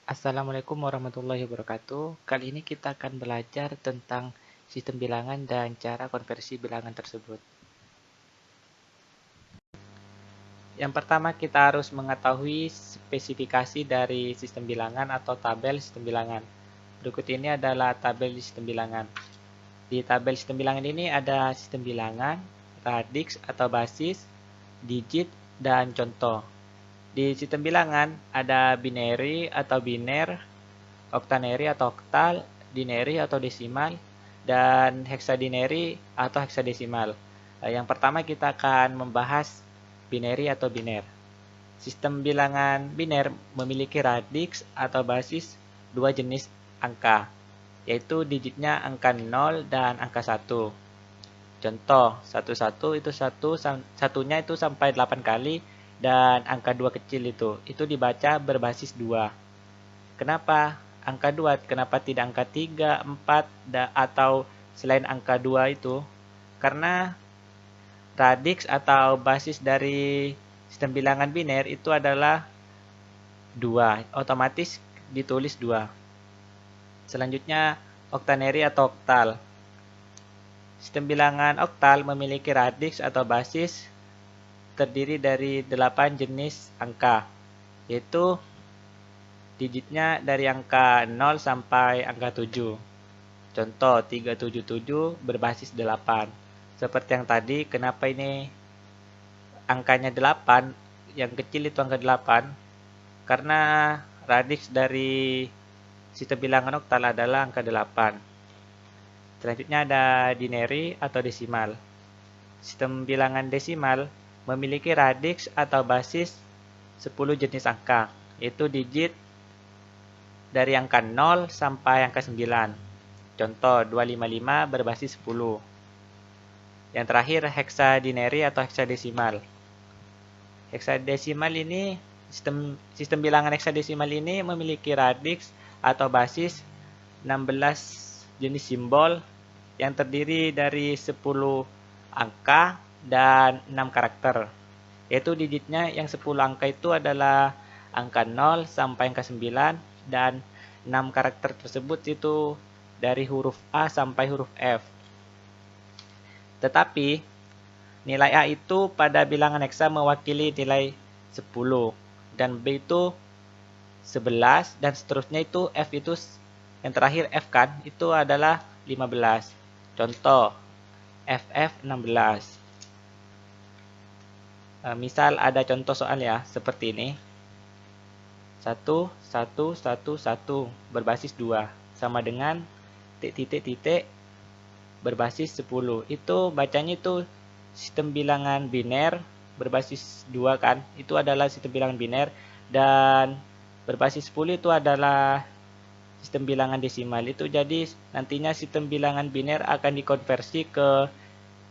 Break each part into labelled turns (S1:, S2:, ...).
S1: Assalamualaikum warahmatullahi wabarakatuh. Kali ini kita akan belajar tentang sistem bilangan dan cara konversi bilangan tersebut. Yang pertama kita harus mengetahui spesifikasi dari sistem bilangan atau tabel sistem bilangan. Berikut ini adalah tabel sistem bilangan. Di tabel sistem bilangan ini ada sistem bilangan, radix atau basis, digit, dan contoh. Di sistem bilangan ada binary atau biner, octanary atau oktal, dinary atau desimal, dan hexadinary atau hexadesimal. Yang pertama kita akan membahas binary atau biner. Sistem bilangan biner memiliki radix atau basis dua jenis angka, yaitu digitnya angka 0 dan angka 1. Contoh, 11 itu satunya itu sampai 8 kali, dan angka 2 kecil itu dibaca berbasis 2. Kenapa angka 2? Kenapa tidak angka 3, 4, atau selain angka 2 itu? Karena radix atau basis dari sistem bilangan biner itu adalah 2. Otomatis ditulis 2. Selanjutnya, octanary atau oktal. Sistem bilangan oktal memiliki radix atau basis terdiri dari 8 jenis angka, yaitu digitnya dari angka 0 sampai angka 7. Contoh 377 berbasis 8. Seperti yang tadi, kenapa ini angkanya 8? Yang kecil itu angka 8 karena radix dari sistem bilangan oktal adalah angka 8. Selanjutnya ada dinary atau desimal. Sistem bilangan desimal memiliki radix atau basis 10 jenis angka, yaitu digit dari angka 0 sampai angka 9. Contoh 255 berbasis 10. Yang terakhir hexadinary atau hexadesimal. Hexadesimal ini sistem bilangan hexadesimal ini memiliki radix atau basis 16 jenis simbol yang terdiri dari 10 angka dan 6 karakter. Yaitu digitnya yang 10 angka itu adalah angka 0 sampai angka 9, dan 6 karakter tersebut itu dari huruf A sampai huruf F. Tetapi nilai A itu pada bilangan heksa mewakili nilai 10, dan B itu 11, dan seterusnya itu F itu yang terakhir F kan itu adalah 15. Contoh FF 16. Misal ada contoh soal ya, seperti ini. 1, 1, 1, 1 berbasis 2 sama dengan titik berbasis 10. Itu bacanya itu sistem bilangan biner berbasis 2 kan. Itu adalah sistem bilangan biner, dan berbasis 10 itu adalah sistem bilangan desimal. Itu jadi nantinya sistem bilangan biner akan dikonversi ke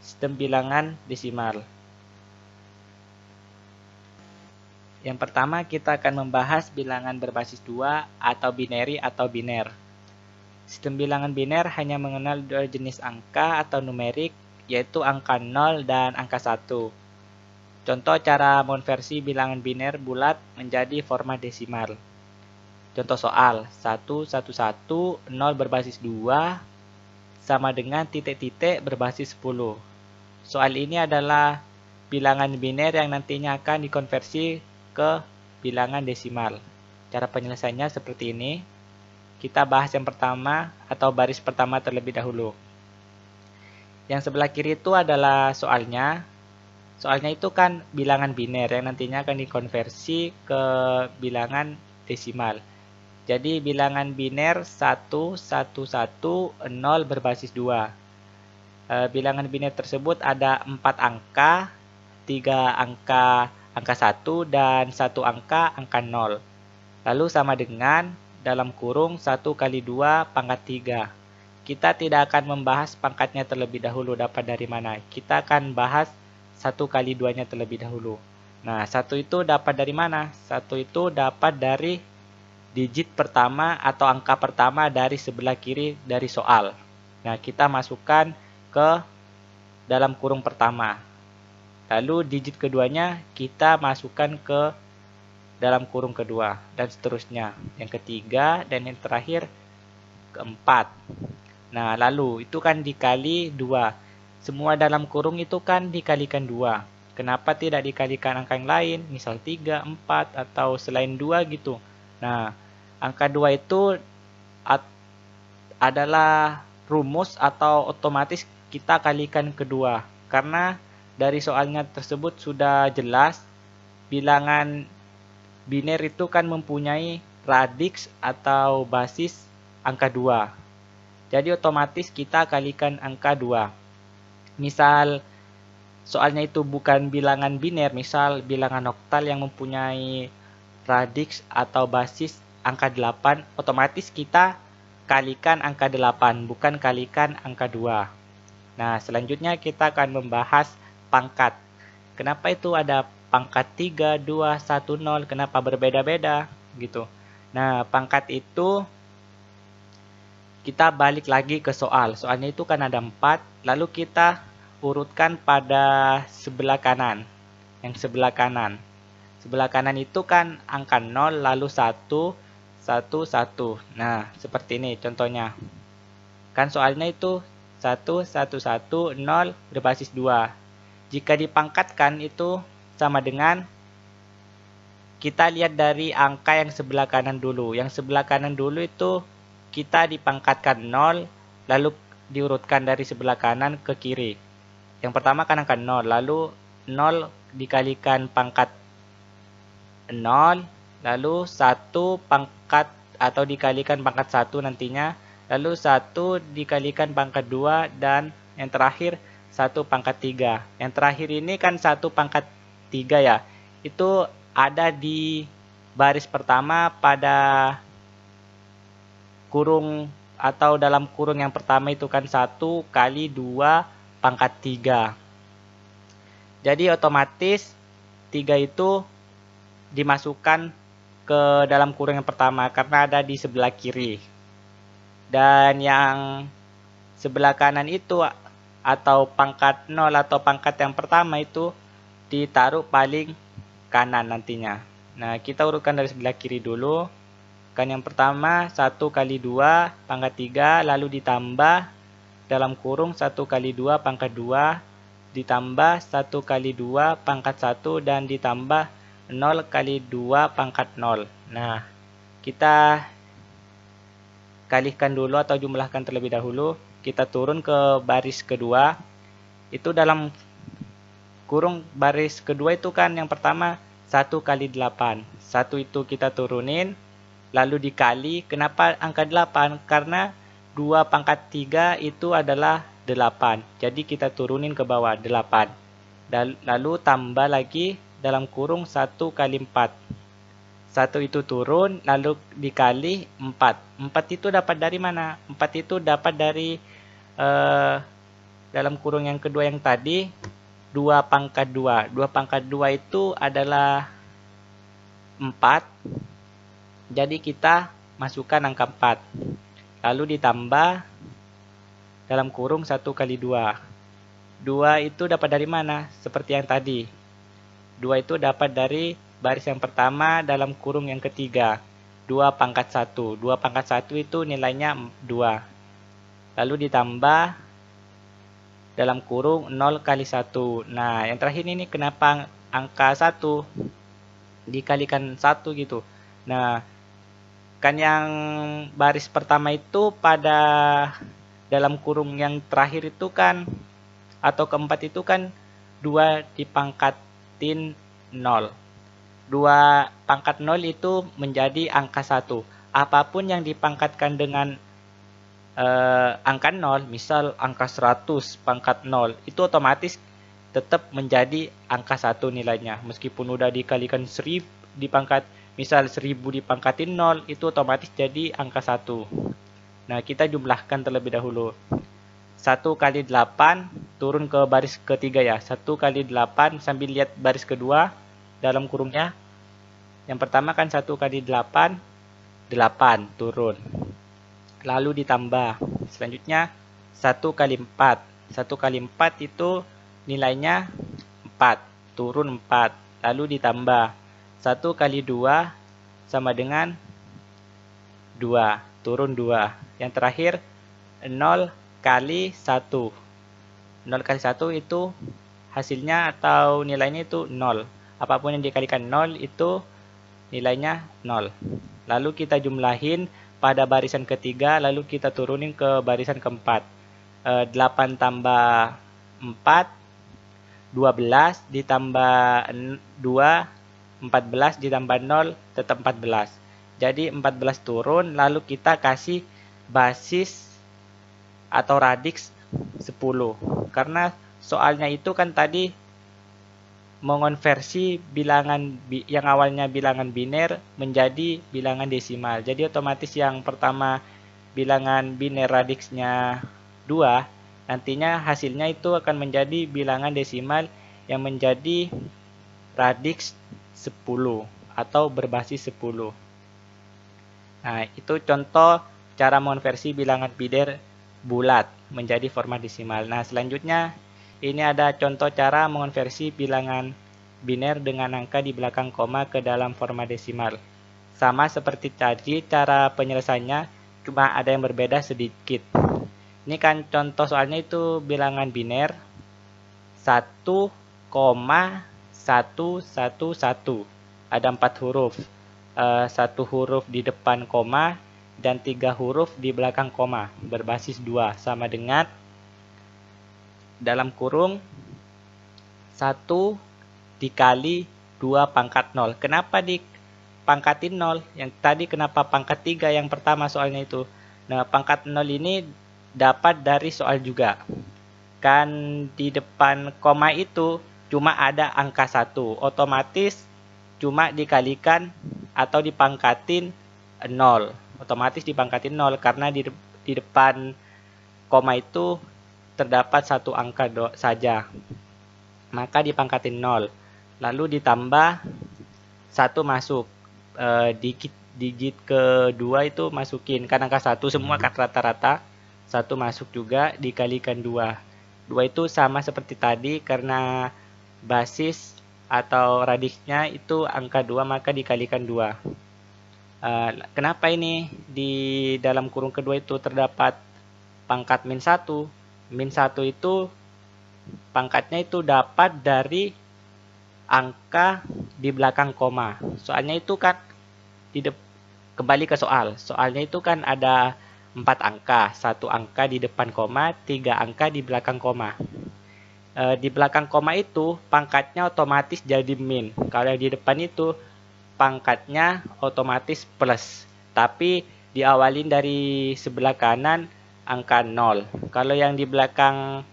S1: sistem bilangan desimal. Yang pertama kita akan membahas bilangan berbasis 2 atau binary atau biner. Sistem bilangan biner hanya mengenal dua jenis angka atau numerik, yaitu angka 0 dan angka 1. Contoh cara mengonversi bilangan biner bulat menjadi format desimal. Contoh soal 111 0 berbasis 2 sama dengan titik-titik berbasis 10. Soal ini adalah bilangan biner yang nantinya akan dikonversi ke bilangan desimal. Cara penyelesaiannya seperti ini. Kita bahas yang pertama atau baris pertama terlebih dahulu. Yang sebelah kiri itu adalah soalnya. Soalnya itu kan bilangan biner yang nantinya akan dikonversi ke bilangan desimal. Jadi bilangan biner 111 0 berbasis 2. Bilangan biner tersebut ada 4 angka, 3 angka 1 dan 1 angka 0. Lalu sama dengan dalam kurung 1 kali 2 pangkat 3. Kita tidak akan membahas pangkatnya terlebih dahulu dapat dari mana. Kita akan bahas 1 kali 2-nya terlebih dahulu. Nah, 1 itu dapat dari mana? 1 itu dapat dari digit pertama atau angka pertama dari sebelah kiri dari soal. Nah, kita masukkan ke dalam kurung pertama. Lalu digit keduanya kita masukkan ke dalam kurung kedua, dan seterusnya. Yang ketiga dan yang terakhir keempat. Nah, lalu itu kan dikali 2. Semua dalam kurung itu kan dikalikan 2. Kenapa tidak dikalikan angka yang lain? Misal 3, 4, atau selain 2 gitu. Nah, angka 2 itu adalah rumus atau otomatis kita kalikan kedua. Karena dari soalnya tersebut sudah jelas bilangan biner itu kan mempunyai radix atau basis angka 2. Jadi otomatis kita kalikan angka 2. Misal soalnya itu bukan bilangan biner, misal bilangan oktal yang mempunyai radix atau basis angka 8, otomatis kita kalikan angka 8, bukan kalikan angka 2. Nah, selanjutnya kita akan membahas pangkat. Kenapa itu ada pangkat 3, 2, 1, 0, kenapa berbeda-beda gitu. Nah, pangkat itu kita balik lagi ke soal. Soalnya itu kan ada 4, lalu kita urutkan pada sebelah kanan. Yang sebelah kanan. Sebelah kanan itu kan angka 0, lalu 1, 1, 1. Nah, seperti ini contohnya. Kan soalnya itu 1, 1, 1, 0 berbasis 2. Jika dipangkatkan itu sama dengan kita lihat dari angka yang sebelah kanan dulu. Yang sebelah kanan dulu itu kita dipangkatkan 0, lalu diurutkan dari sebelah kanan ke kiri. Yang pertama kan angka 0, lalu 0 dikalikan pangkat 0, lalu 1 pangkat atau dikalikan pangkat 1 nantinya, lalu 1 dikalikan pangkat 2, dan yang terakhir 1 pangkat 3. Yang terakhir ini kan 1 pangkat 3 ya. Itu ada di baris pertama pada kurung atau dalam kurung yang pertama itu kan 1 kali 2 pangkat 3. Jadi otomatis 3 itu dimasukkan ke dalam kurung yang pertama karena ada di sebelah kiri. Dan yang sebelah kanan itu atau pangkat 0 atau pangkat yang pertama itu ditaruh paling kanan nantinya. Nah, kita urutkan dari sebelah kiri dulu. Kan yang pertama 1 kali 2 pangkat 3, lalu ditambah dalam kurung 1 kali 2 pangkat 2, ditambah 1 kali 2 pangkat 1, dan ditambah 0 kali 2 pangkat 0. Nah, kita kalikan dulu atau jumlahkan terlebih dahulu. Kita turun ke baris kedua. Itu dalam kurung baris kedua itu kan yang pertama 1 kali 8. 1 itu kita turunin, lalu dikali. Kenapa angka 8? Karena 2 pangkat 3 itu adalah 8. Jadi kita turunin ke bawah 8. Dan lalu tambah lagi dalam kurung 1 kali 4. 1 itu turun, lalu dikali 4. 4 itu dapat dari mana? 4 itu dapat dari dalam kurung yang kedua yang tadi 2 pangkat 2. 2 pangkat 2 itu adalah 4. Jadi kita masukkan angka 4. Lalu ditambah dalam kurung 1 kali 2. 2 itu dapat dari mana? Seperti yang tadi. 2 itu dapat dari baris yang pertama dalam kurung yang ketiga. 2 pangkat 1. 2 pangkat 1 itu nilainya 2. Lalu ditambah dalam kurung 0 kali 1. Nah, yang terakhir ini kenapa angka 1 dikalikan 1 gitu. Nah, kan yang baris pertama itu pada dalam kurung yang terakhir itu kan atau keempat itu kan 2 dipangkatin 0. 2 pangkat 0 itu menjadi angka 1. Apapun yang dipangkatkan dengan angka 0, misal angka 100 pangkat 0, itu otomatis tetap menjadi angka 1 nilainya. Meskipun udah dikalikan 1000 dipangkat, misal 1000 dipangkatin 0, itu otomatis jadi angka 1. Nah, kita jumlahkan terlebih dahulu. 1 kali 8 turun ke baris ketiga ya. 1 kali 8 sambil lihat baris kedua dalam kurungnya. Yang pertama kan 1 kali 8, 8 turun. Lalu ditambah. Selanjutnya 1 kali 4. 1 kali 4 itu nilainya 4. Turun 4. Lalu ditambah. 1 kali 2 sama dengan 2. Turun 2. Yang terakhir 0 kali 1. 0 kali 1 itu hasilnya atau nilainya itu 0. Apapun yang dikalikan 0 itu nilainya 0. Lalu kita jumlahin pada barisan ketiga, lalu kita turunin ke barisan keempat. 8 tambah 4, 12 ditambah 2, 14 ditambah 0, tetap 14. Jadi 14 turun, lalu kita kasih basis atau radix 10. Karena soalnya itu kan tadi mengonversi bilangan yang awalnya bilangan biner menjadi bilangan desimal. Jadi otomatis yang pertama bilangan biner radixnya 2, nantinya hasilnya itu akan menjadi bilangan desimal yang menjadi radix 10 atau berbasis 10. Nah, itu contoh cara mengonversi bilangan biner bulat menjadi format desimal. Nah, selanjutnya ini ada contoh cara mengonversi bilangan biner dengan angka di belakang koma ke dalam format desimal. Sama seperti tadi, cara penyelesaiannya cuma ada yang berbeda sedikit. Ini kan contoh soalnya itu bilangan biner 1,111. Ada 4 huruf. 1 huruf di depan koma dan 3 huruf di belakang koma berbasis 2 sama dengan dalam kurung 1 dikali 2 pangkat 0. Kenapa dipangkatin 0? Yang tadi kenapa pangkat 3 yang pertama soalnya itu? Nah, pangkat 0 ini dapat dari soal juga. Kan di depan koma itu cuma ada angka 1. Otomatis cuma dikalikan atau dipangkatin 0. Otomatis dipangkatin 0 karena di depan koma itu terdapat satu angka saja. Maka dipangkatin 0. Lalu ditambah 1 masuk. Digit kedua itu masukin. Kan angka 1 semua kan rata-rata. 1 masuk juga dikalikan 2. 2 itu sama seperti tadi karena basis atau radiksnya itu angka 2 maka dikalikan 2. Kenapa ini di dalam kurung kedua itu terdapat pangkat min 1? Min 1 itu pangkatnya itu dapat dari angka di belakang koma. Soalnya itu kan kembali ke soal. Soalnya itu kan ada 4 angka, 1 angka di depan koma, 3 angka di belakang koma. Di belakang koma itu pangkatnya otomatis jadi min. Kalau yang di depan itu pangkatnya otomatis plus. Tapi diawalin dari sebelah kanan angka 0. Kalau yang di belakang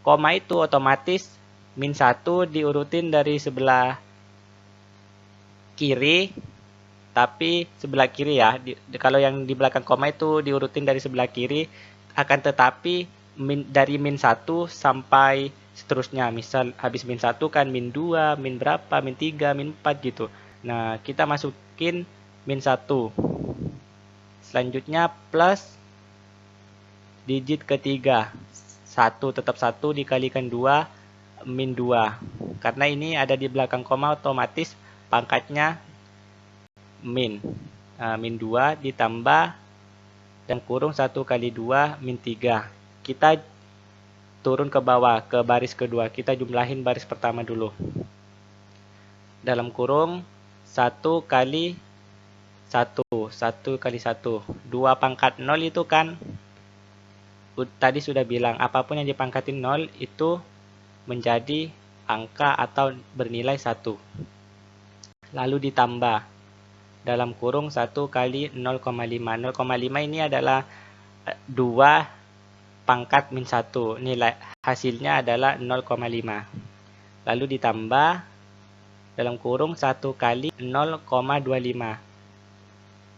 S1: koma itu otomatis min 1 diurutin dari sebelah kiri, tapi sebelah kiri ya. Kalau yang di belakang koma itu diurutin dari sebelah kiri, akan tetapi dari min 1 sampai seterusnya. Misal habis min 1 kan min 2, min berapa, min 3, min 4 gitu. Nah, kita masukin min 1. Selanjutnya plus digit ketiga. 1 tetap 1 dikalikan 2, min 2. Karena ini ada di belakang koma otomatis pangkatnya min. Min 2 ditambah dan kurung 1 kali 2 min 3. Kita turun ke bawah ke baris kedua. Kita jumlahin baris pertama dulu. Dalam kurung 1 kali 1. 1 kali 1. 2 pangkat 0 itu kan tadi sudah bilang apapun yang dipangkatin 0 itu menjadi angka atau bernilai 1. Lalu ditambah dalam kurung 1 kali 0,5. 0,5 ini adalah 2 pangkat min 1. Nilai hasilnya adalah 0,5. Lalu ditambah dalam kurung 1 kali 0,25.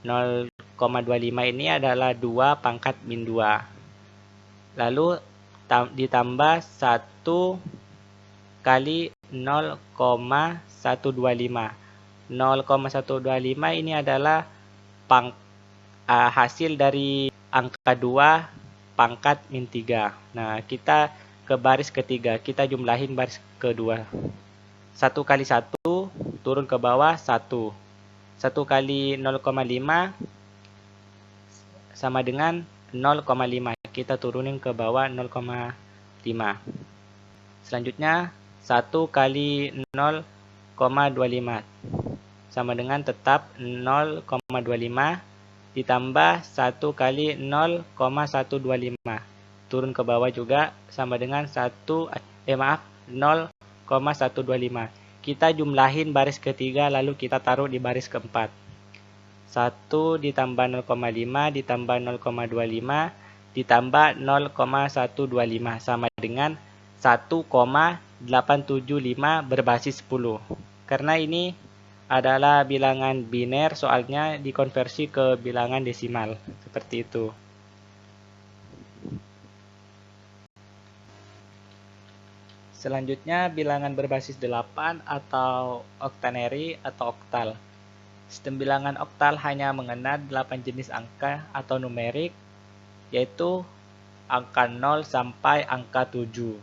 S1: 0,25 ini adalah 2 pangkat min 2. Lalu ditambah 1 kali 0,125. 0,125 ini adalah hasil dari angka 2 pangkat min 3. Nah, kita ke baris ketiga. Kita jumlahin baris kedua. 1 kali 1 turun ke bawah 1. 1 kali 0,5 sama dengan 0,5. Kita turunin ke bawah 0,5. Selanjutnya 1 kali 0,25 sama dengan tetap 0,25 ditambah 1 kali 0,125. Turun ke bawah juga sama dengan 0,125. Kita jumlahin baris ketiga lalu kita taruh di baris keempat. 1 ditambah 0,5 ditambah 0,25 ditambah 0,125 sama dengan 1,875 berbasis 10. Karena ini adalah bilangan biner, soalnya dikonversi ke bilangan desimal. Seperti itu. Selanjutnya bilangan berbasis 8 atau octanary atau oktal. Sistem bilangan oktal hanya mengenal 8 jenis angka atau numerik, yaitu angka 0 sampai angka 7.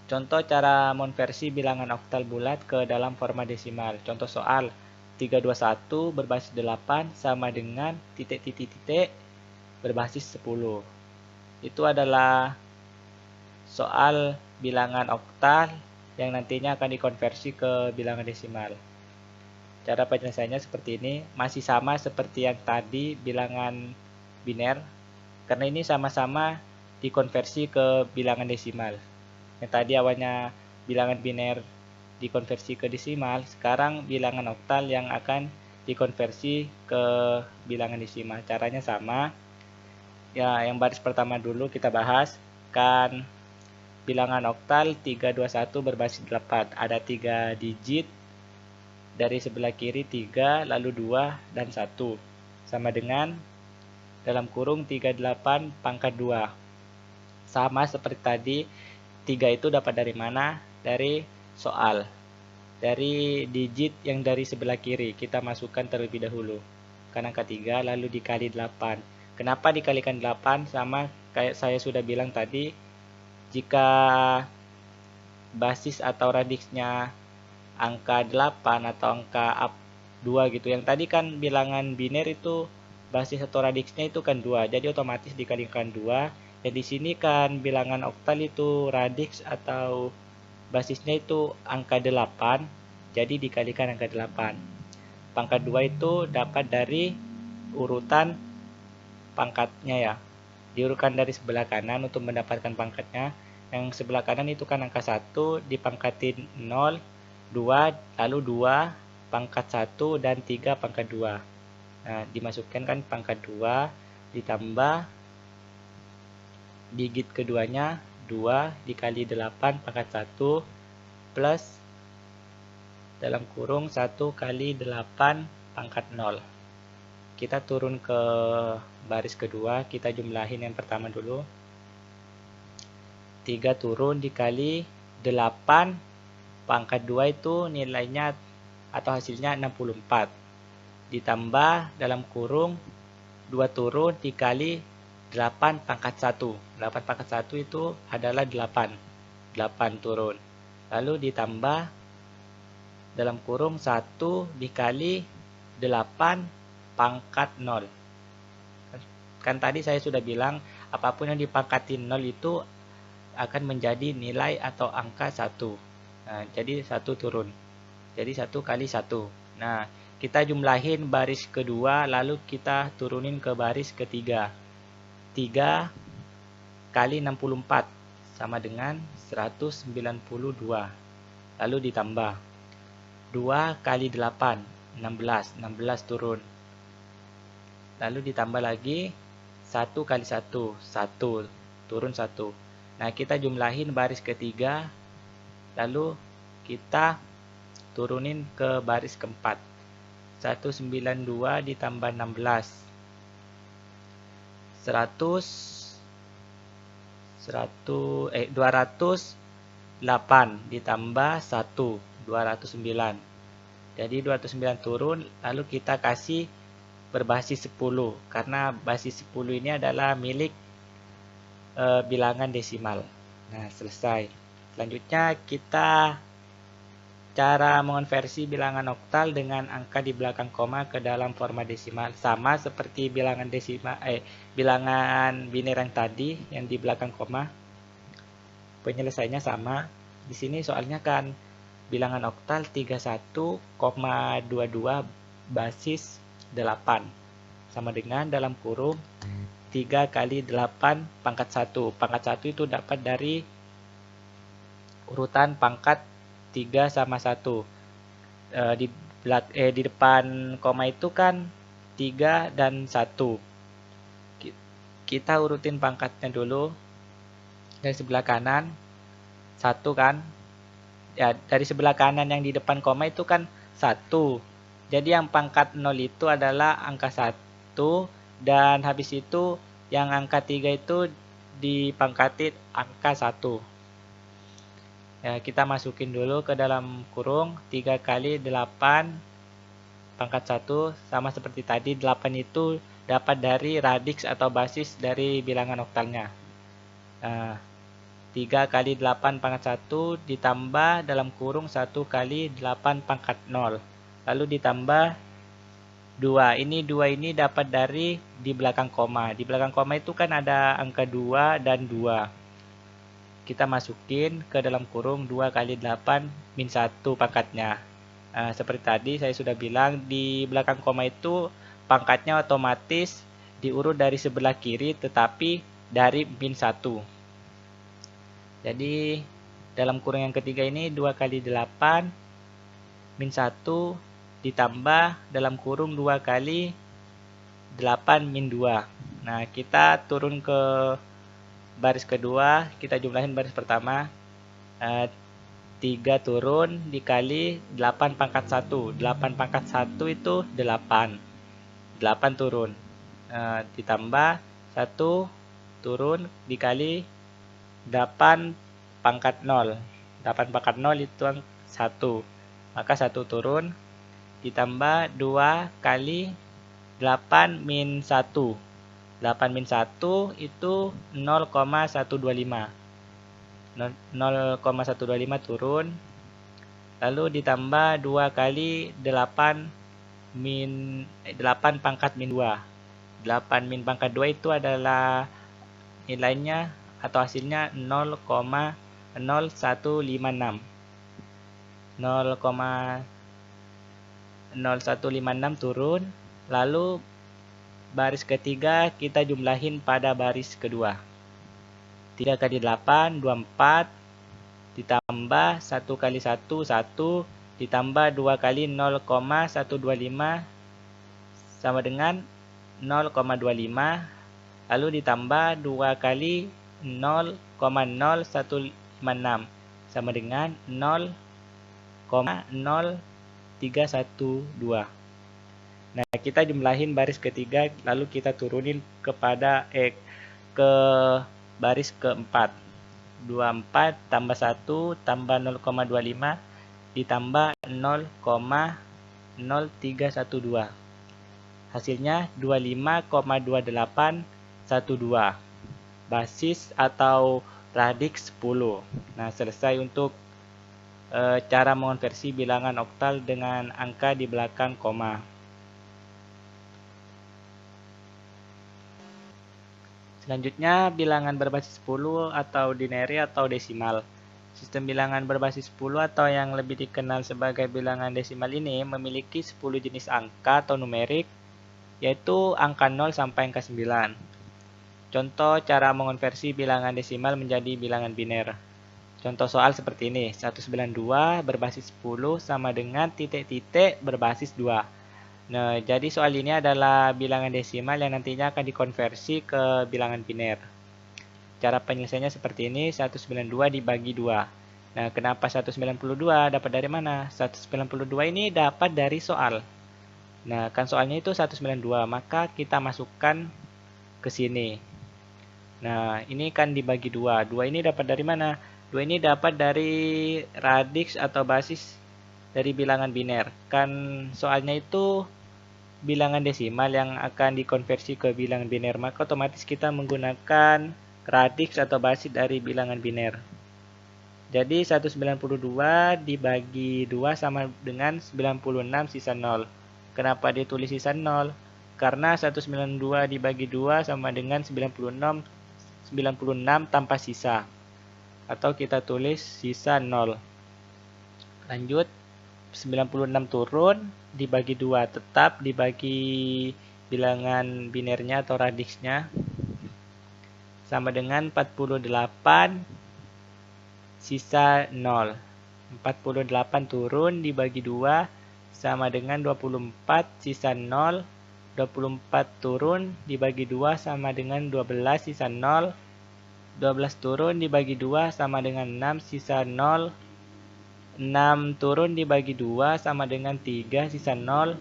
S1: Contoh cara mengonversi bilangan oktal bulat ke dalam format desimal. Contoh soal 321 berbasis 8 sama dengan titik-titik-titik berbasis 10. Itu adalah soal bilangan oktal yang nantinya akan dikonversi ke bilangan desimal. Cara penyelesaiannya seperti ini, masih sama seperti yang tadi bilangan biner, karena ini sama-sama dikonversi ke bilangan desimal. Yang tadi awalnya bilangan biner dikonversi ke desimal, sekarang bilangan oktal yang akan dikonversi ke bilangan desimal. Caranya sama. Ya, yang baris pertama dulu kita bahas, kan bilangan oktal 321 berbasis 8. Ada 3 digit, dari sebelah kiri 3, lalu 2, dan 1. Sama dengan dalam kurung 38 pangkat 2. Sama seperti tadi, 3 itu dapat dari mana? Dari soal. Dari digit yang dari sebelah kiri, kita masukkan terlebih dahulu. Kan angka 3, lalu dikali 8. Kenapa dikalikan 8? Sama kayak saya sudah bilang tadi, jika basis atau radiksnya angka 8 atau angka 2 gitu. Yang tadi kan bilangan biner itu basis atau radiksnya itu kan 2. Jadi otomatis dikalikan 2. Dan di sini kan bilangan oktal itu radiks atau basisnya itu angka 8. Jadi dikalikan angka 8. Pangkat 2 itu dapat dari urutan pangkatnya ya. Diurutkan dari sebelah kanan untuk mendapatkan pangkatnya. Yang sebelah kanan itu kan angka 1 dipangkatin 0, 2, lalu 2 pangkat 1 dan 3 pangkat 2. Nah, dimasukkan kan pangkat 2 ditambah digit keduanya 2 dikali 8 pangkat 1 plus dalam kurung 1 kali 8 pangkat 0. Kita turun ke baris kedua, kita jumlahin yang pertama dulu. 3 turun dikali 8 pangkat 2 itu nilainya atau hasilnya 64. Ditambah dalam kurung 2 turun dikali 8 pangkat 1. 8 pangkat 1 itu adalah 8. 8 turun. Lalu ditambah dalam kurung 1 dikali 8 pangkat 0. Kan tadi saya sudah bilang apapun yang dipangkatin 0 itu akan menjadi nilai atau angka 1. Nah, jadi 1 turun. Jadi 1 kali 1. Nah, kita jumlahin baris kedua lalu kita turunin ke baris ketiga. 3 kali 64 sama dengan 192. Lalu ditambah 2 kali 8, 16. 16 turun. Lalu ditambah lagi 1 kali 1, 1. Turun 1. Nah, kita jumlahin baris ketiga, lalu kita turunin ke baris keempat. 192 ditambah 16. 208 ditambah 1, 209. Jadi 209 turun, lalu kita kasih berbasis 10 karena basis 10 ini adalah milik bilangan desimal. Nah, selesai. Selanjutnya kita
S2: cara mengonversi bilangan oktal dengan angka di belakang koma ke dalam format desimal. Sama seperti bilangan bilangan biner yang tadi yang di belakang koma. Penyelesaiannya sama. Di sini soalnya kan bilangan oktal 31,22 basis 8 sama dengan dalam kurung 3 kali 8 pangkat 1. Pangkat 1 itu dapat dari urutan pangkat 3 sama 1. Di depan koma itu kan 3 dan 1. Kita urutin pangkatnya dulu. Dari sebelah kanan 1 kan. Ya, dari sebelah kanan yang di depan koma itu kan 1. Jadi yang pangkat 0 itu adalah angka 1. Dan habis itu yang angka 3 itu dipangkatin angka 1. Ya, kita masukin dulu ke dalam kurung 3 kali 8 pangkat 1 sama seperti tadi. 8 itu dapat dari radix atau basis dari bilangan oktalnya. 3 kali 8 pangkat 1 ditambah dalam kurung 1 kali 8 pangkat 0. Lalu ditambah 2. Ini 2 ini dapat dari di belakang koma. Di belakang koma itu kan ada angka 2 dan 2. Kita masukin ke dalam kurung 2 kali 8 min 1 pangkatnya. Seperti tadi saya sudah bilang, di belakang koma itu pangkatnya otomatis diurut dari sebelah kiri tetapi dari min 1. Jadi dalam kurung yang ketiga ini 2 kali 8 min 1 ditambah dalam kurung 2 kali 8 min 2. Nah, kita turun ke baris kedua, kita jumlahin baris pertama. 3 turun dikali 8 pangkat 1. 8 pangkat 1 itu 8. 8 turun. Ditambah 1 turun dikali 8 pangkat 0. 8 pangkat 0 itu 1. Maka 1 turun ditambah 2 kali 8 min 1. 8 min 1 itu 0,125. 0,125 turun. Lalu ditambah 2 kali 8 pangkat min 2. 8 min pangkat 2 itu adalah nilainya atau hasilnya 0,0156. 0,0156 turun. Lalu baris ketiga kita jumlahin pada baris kedua. 3 kali 8, 24. Ditambah 1 kali 1, 1. Ditambah 2 kali 0,125 sama dengan 0,25. Lalu ditambah 2 kali 0,0156 sama dengan 0,0312. Nah, kita jumlahin baris ketiga, lalu kita turunin ke baris keempat. 24 tambah 1 tambah 0,25 ditambah 0,0312. Hasilnya 25,2812. Basis atau radix 10. Nah, selesai untuk cara mengonversi bilangan oktal dengan angka di belakang koma. Selanjutnya, bilangan berbasis 10 atau dineri atau desimal. Sistem bilangan berbasis 10 atau yang lebih dikenal sebagai bilangan desimal ini memiliki 10 jenis angka atau numerik, yaitu angka 0 sampai angka 9. Contoh cara mengonversi bilangan desimal menjadi bilangan biner. Contoh soal seperti ini, 192 berbasis 10 sama dengan titik-titik berbasis 2. Nah, jadi soal ini adalah bilangan desimal yang nantinya akan dikonversi ke bilangan biner. Cara penyelesaiannya seperti ini, 192 dibagi 2. Nah, kenapa 192? Dapat dari mana? 192 ini dapat dari soal. Nah, kan soalnya itu 192, maka kita masukkan ke sini. Nah, ini kan dibagi 2. 2 ini dapat dari mana? 2 ini dapat dari radix atau basis dari bilangan biner. Kan soalnya itu bilangan desimal yang akan dikonversi ke bilangan biner, maka otomatis kita menggunakan radix atau basis dari bilangan biner.
S1: Jadi 192 dibagi 2 sama dengan 96 sisa 0. Kenapa ditulis sisa 0? Karena 192 dibagi 2 sama dengan 96 tanpa sisa. Atau kita tulis sisa 0. Lanjut, 96 turun dibagi 2, tetap dibagi bilangan binernya atau radiksnya sama dengan 48 sisa 0. 48 turun dibagi 2 sama dengan 24 sisa 0. 24 turun dibagi 2 sama dengan 12 sisa 0. 12 turun dibagi 2 sama dengan 6 sisa 0. 6 turun dibagi 2 sama dengan 3 sisa 0.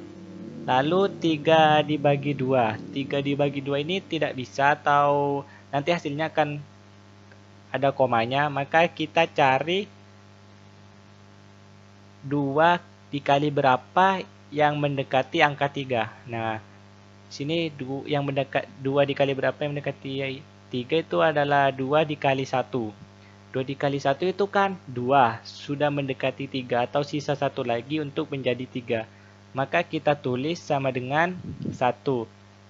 S1: Lalu 3 dibagi 2. 3 dibagi 2 ini tidak bisa atau nanti hasilnya akan ada komanya, maka kita cari 2 dikali berapa yang mendekati angka 3. Nah, sini yang mendekat 2 dikali berapa yang mendekati 3 itu adalah 2 dikali 1. 2 dikali 1 itu kan 2, sudah mendekati 3 atau sisa 1 lagi untuk menjadi 3. Maka kita tulis sama dengan 1.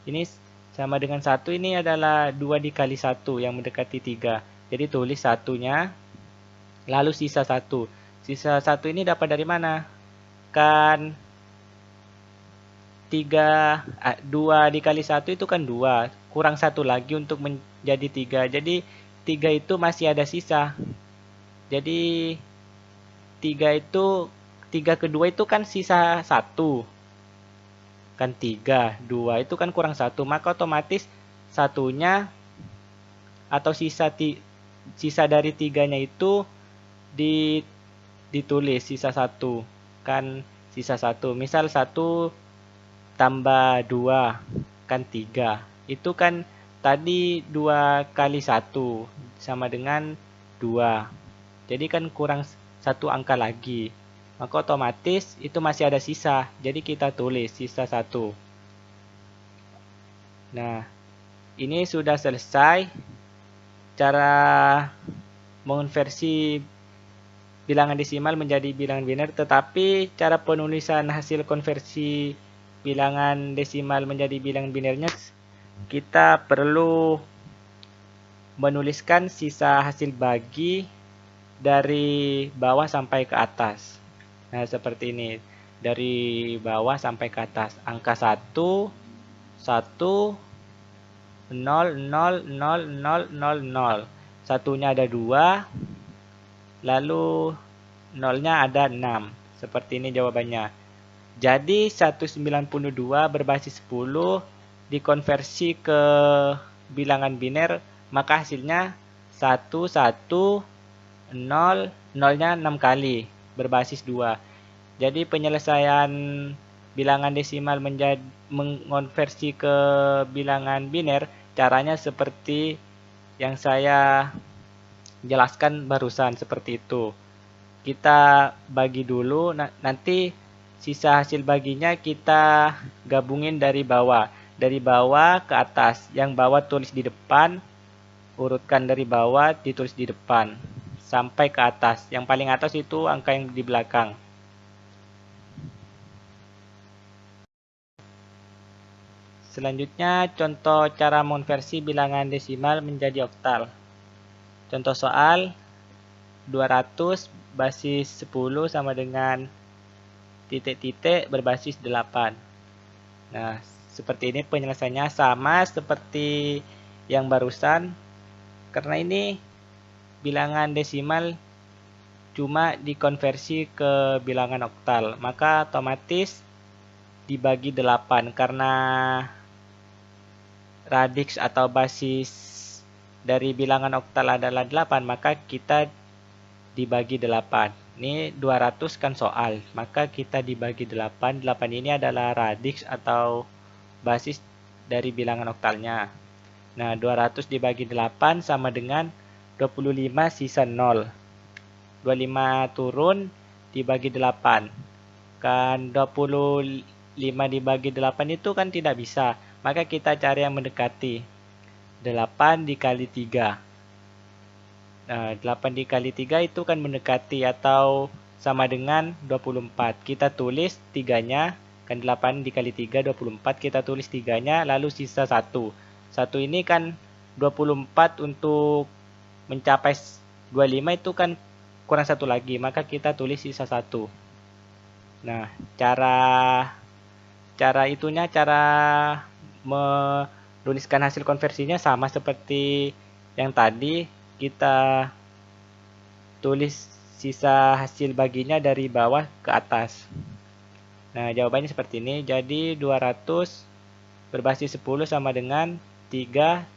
S1: Ini sama dengan 1, ini adalah 2 dikali 1 yang mendekati 3. Jadi tulis satunya, lalu sisa 1. Sisa 1 ini dapat dari mana? Kan 2 dikali 1 itu kan 2. Kurang 1 lagi untuk menjadi 3. Jadi 3 itu masih ada sisa. Jadi 3 kedua itu kan sisa 1. Kan 3, 2 itu kan kurang 1. Maka otomatis satunya atau sisa dari 3-nya itu ditulis sisa 1. Kan sisa 1. Misal 1 tambah 2 kan 3. Itu kan tadi 2 kali 1 sama dengan 2. Jadi kan kurang 1 angka lagi. Maka otomatis itu masih ada sisa. Jadi kita tulis sisa 1. Nah, ini sudah selesai cara mengonversi bilangan desimal menjadi bilangan biner, tetapi cara penulisan hasil konversi bilangan desimal menjadi bilangan binernya kita perlu menuliskan sisa hasil bagi dari bawah sampai ke atas. Nah, seperti ini. Dari bawah sampai ke atas. Angka 1, 1, 0, 0, 0, 0, 0, 0. Satunya ada 2, lalu 0-nya ada 6. Seperti ini jawabannya. Jadi 192 berbasis 10 dikonversi ke bilangan biner, maka hasilnya 1, 1, 0, 0-nya 6 kali berbasis 2. Jadi penyelesaian bilangan desimal mengonversi ke bilangan biner, caranya seperti yang saya jelaskan barusan, seperti itu. Kita bagi dulu, nanti sisa hasil baginya kita gabungin dari bawah ke atas. Yang bawah tulis di depan, urutkan dari bawah ditulis di depan sampai ke atas. Yang paling atas itu angka yang di belakang. Selanjutnya, contoh cara mengonversi bilangan desimal menjadi oktal. Contoh soal, 200 basis 10 sama dengan titik-titik berbasis 8. Nah, seperti ini penyelesaiannya sama seperti yang barusan. Karena ini bilangan desimal cuma dikonversi ke bilangan oktal, maka otomatis dibagi 8 karena radiks atau basis dari bilangan oktal adalah 8, maka kita dibagi 8. Ini 200 kan soal, maka kita dibagi 8. 8 ini adalah radiks atau basis dari bilangan oktalnya. Nah, 200 dibagi 8 sama dengan 25 sisa 0. 25 turun dibagi 8. Kan 25 dibagi 8 itu kan tidak bisa. Maka kita cari yang mendekati. 8 dikali 3. Nah, 8 dikali 3 itu kan mendekati atau sama dengan 24. Kita tulis 3-nya, kan 8 dikali 3, 24. Kita tulis 3-nya, lalu sisa 1. 1 ini kan 24 untuk mencapai 25 itu kan kurang 1 lagi. Maka kita tulis sisa 1. Nah, cara menuliskan hasil konversinya sama seperti yang tadi. Kita tulis sisa hasil baginya dari bawah ke atas. Nah, jawabannya seperti ini. Jadi 200 berbasis 10 sama dengan 310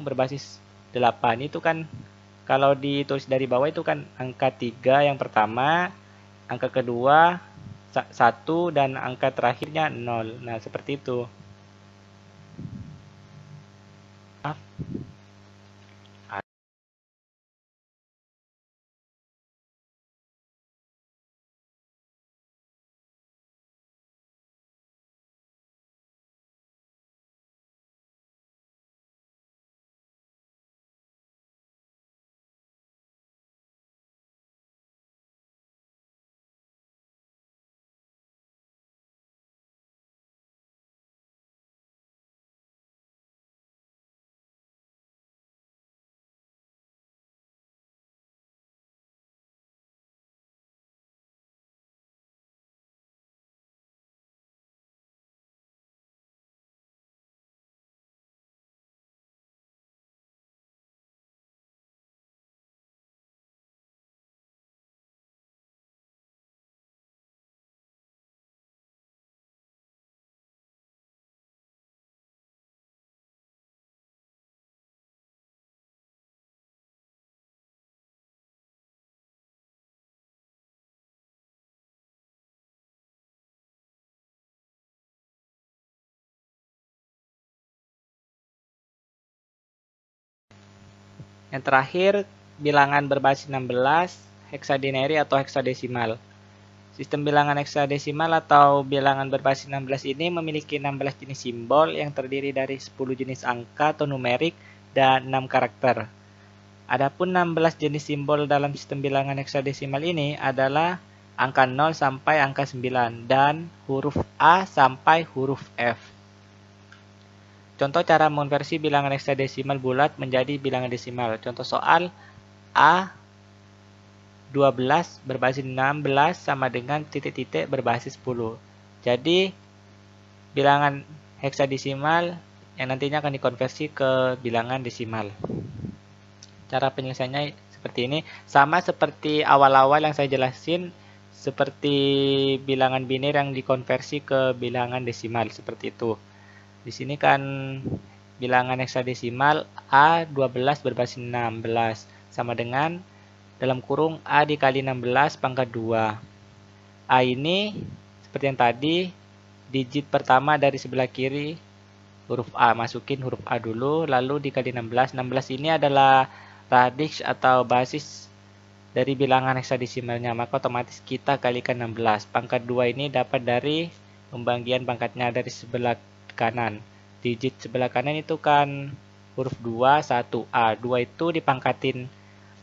S1: berbasis 8. Itu kan kalau ditulis dari bawah itu kan angka 3 yang pertama, angka kedua 1, dan angka terakhirnya 0. Nah, seperti itu. Yang terakhir, bilangan berbasis 16, heksadineri atau heksadesimal. Sistem bilangan heksadesimal atau bilangan berbasis 16 ini memiliki 16 jenis simbol yang terdiri dari 10 jenis angka atau numerik dan 6 karakter. Adapun 16 jenis simbol dalam sistem bilangan heksadesimal ini adalah angka 0 sampai angka 9 dan huruf A sampai huruf F. Contoh cara mengonversi bilangan heksadesimal bulat menjadi bilangan desimal. Contoh soal A 12 berbasis 16 sama dengan titik-titik berbasis 10. Jadi bilangan heksadesimal yang nantinya akan dikonversi ke bilangan desimal. Cara penyelesaiannya seperti ini. Sama seperti awal-awal yang saya jelasin, seperti bilangan biner yang dikonversi ke bilangan desimal. Seperti itu. Di sini kan bilangan heksadesimal A12 berbasis 16 sama dengan dalam kurung A dikali 16 pangkat 2. A ini seperti yang tadi, digit pertama dari sebelah kiri huruf A. Masukin huruf A dulu, lalu dikali 16. 16 ini adalah radix atau basis dari bilangan heksadesimalnya. Maka otomatis kita kalikan 16. Pangkat 2 ini dapat dari pembagian pangkatnya dari sebelah kanan. Digit sebelah kanan itu kan huruf 2, 1A. 2 itu dipangkatin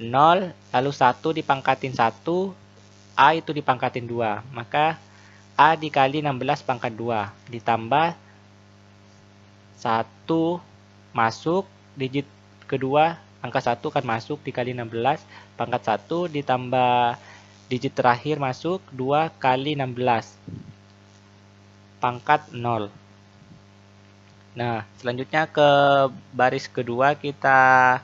S1: 0, lalu 1 dipangkatin 1, A itu dipangkatin 2. Maka A dikali 16 pangkat 2. Ditambah 1 masuk, digit kedua angka 1 kan masuk dikali 16, pangkat 1 ditambah digit terakhir masuk 2 kali 16. Pangkat 0. Nah, selanjutnya ke baris kedua kita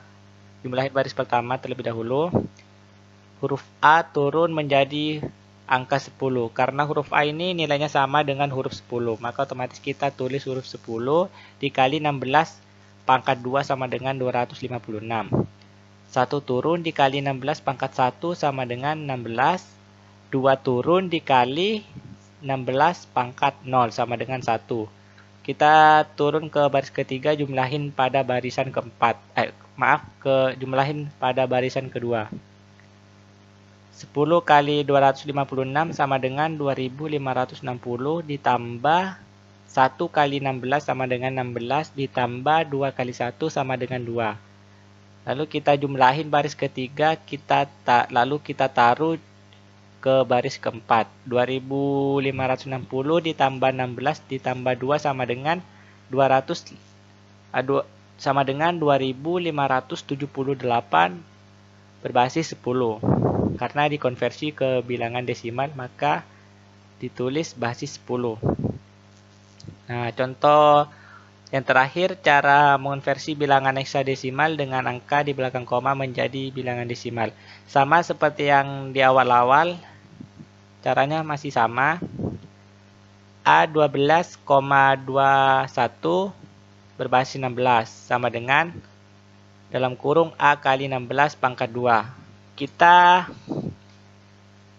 S1: jumlahin baris pertama terlebih dahulu. Huruf A turun menjadi angka 10. Karena huruf A ini nilainya sama dengan huruf 10. Maka otomatis kita tulis huruf 10 dikali 16 pangkat 2 sama dengan 256. 1 turun dikali 16 pangkat 1 sama dengan 16. 2 turun dikali 16 pangkat 0 sama dengan 1. Kita turun ke baris ketiga, jumlahin pada barisan keempat. Jumlahin pada barisan kedua. 10 kali 256 sama dengan 2560 ditambah 1 kali 16 sama dengan 16 ditambah 2 kali 1 sama dengan 2. Lalu kita jumlahin baris ketiga, lalu kita taruh ke baris keempat. 2560 ditambah 16 ditambah 2 sama dengan 2578 berbasis 10. Karena dikonversi ke bilangan desimal, maka ditulis basis 10. Nah, contoh yang terakhir, cara mengonversi bilangan heksadesimal dengan angka di belakang koma menjadi bilangan desimal. Sama seperti yang di awal-awal, caranya masih sama. A12,21 berbasis 16 sama dengan dalam kurung A kali 16 pangkat 2.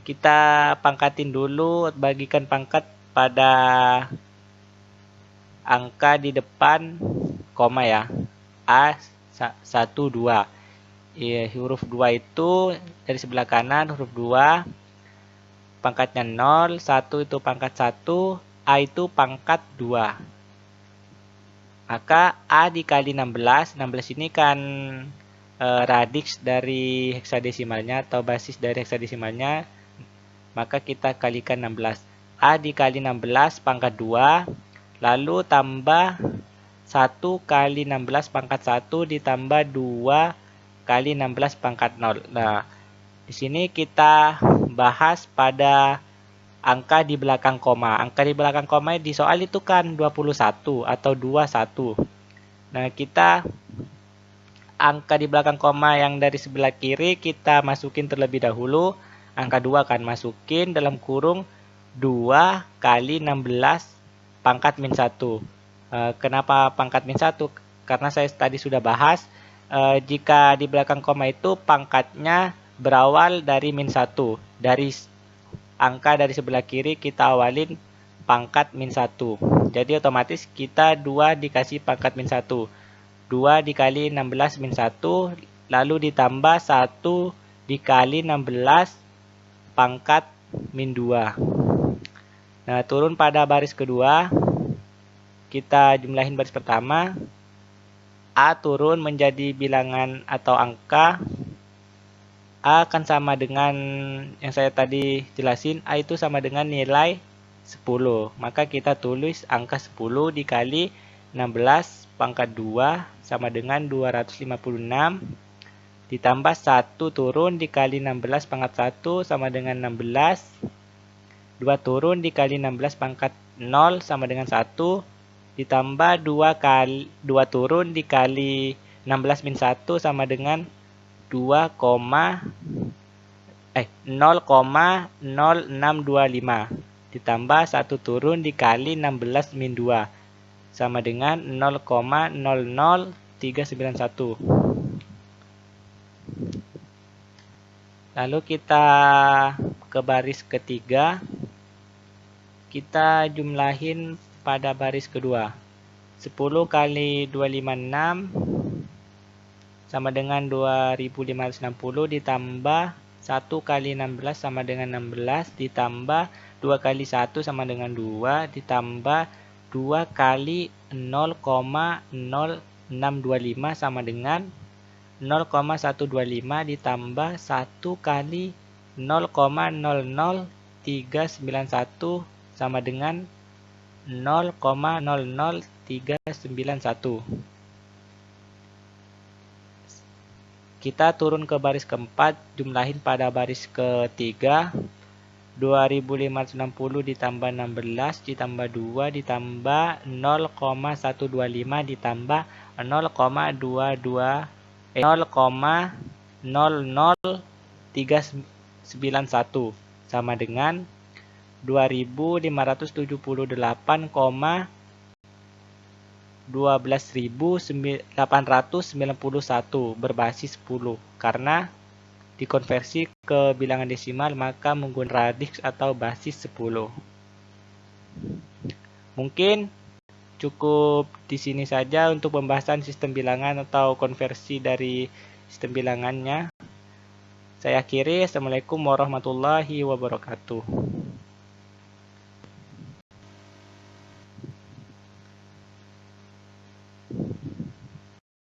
S1: Kita pangkatin dulu, bagikan pangkat pada angka di depan koma ya. A1, 2. Huruf 2 itu dari sebelah kanan, huruf 2 pangkatnya 0, 1 itu pangkat 1, A itu pangkat 2. Maka A dikali 16, 16 ini kan radix dari heksadesimalnya atau basis dari heksadesimalnya, maka kita kalikan 16. A dikali 16 pangkat 2, lalu tambah 1 kali 16 pangkat 1 ditambah 2 kali 16 pangkat 0. Nah, di sini kita bahas pada angka di belakang koma. Angka di belakang koma di soal itu kan 21 atau 21. Nah, kita angka di belakang koma yang dari sebelah kiri kita masukin terlebih dahulu. Angka 2 kan masukin dalam kurung 2 kali 16 pangkat min 1. Kenapa pangkat min 1? Karena saya tadi sudah bahas, jika di belakang koma itu pangkatnya berawal dari min 1. Dari angka dari sebelah kiri kita awalin pangkat min 1. Jadi otomatis kita 2 dikasih pangkat min 1. 2 dikali 16 min 1, lalu ditambah 1 dikali 16 pangkat min 2. Nah, turun pada baris kedua, kita jumlahin baris pertama. A turun menjadi bilangan atau angka. A akan sama dengan yang saya tadi jelasin, A itu sama dengan nilai 10. Maka kita tulis angka 10 dikali 16 pangkat 2 sama dengan 256. Ditambah 1 turun dikali 16 pangkat 1 sama dengan 16. 2 turun dikali 16 pangkat 0 sama dengan 1. Ditambah 2 turun dikali 16 min 1 sama dengan 0,0625. Ditambah 1 turun dikali 16 min 2 sama dengan 0,00391. Lalu kita ke baris ketiga, kita jumlahin pada baris kedua. 10 kali 256 sama dengan 2560 ditambah 1 kali 16 sama dengan 16 ditambah 2 kali 1 sama dengan 2 ditambah 2 kali 0,0625 sama dengan 0,125 ditambah 1 kali 0,00391 sama dengan 0,00391. Kita turun ke baris keempat, jumlahin pada baris ketiga. 2560 ditambah 16 ditambah 2 ditambah 0,125 ditambah 0,00391 sama dengan 2571 berbasis 10. Karena dikonversi ke bilangan desimal maka menggunakan radix atau basis 10. Mungkin cukup di sini saja untuk pembahasan sistem bilangan atau konversi dari sistem bilangannya. Saya akhiri. Assalamualaikum warahmatullahi wabarakatuh.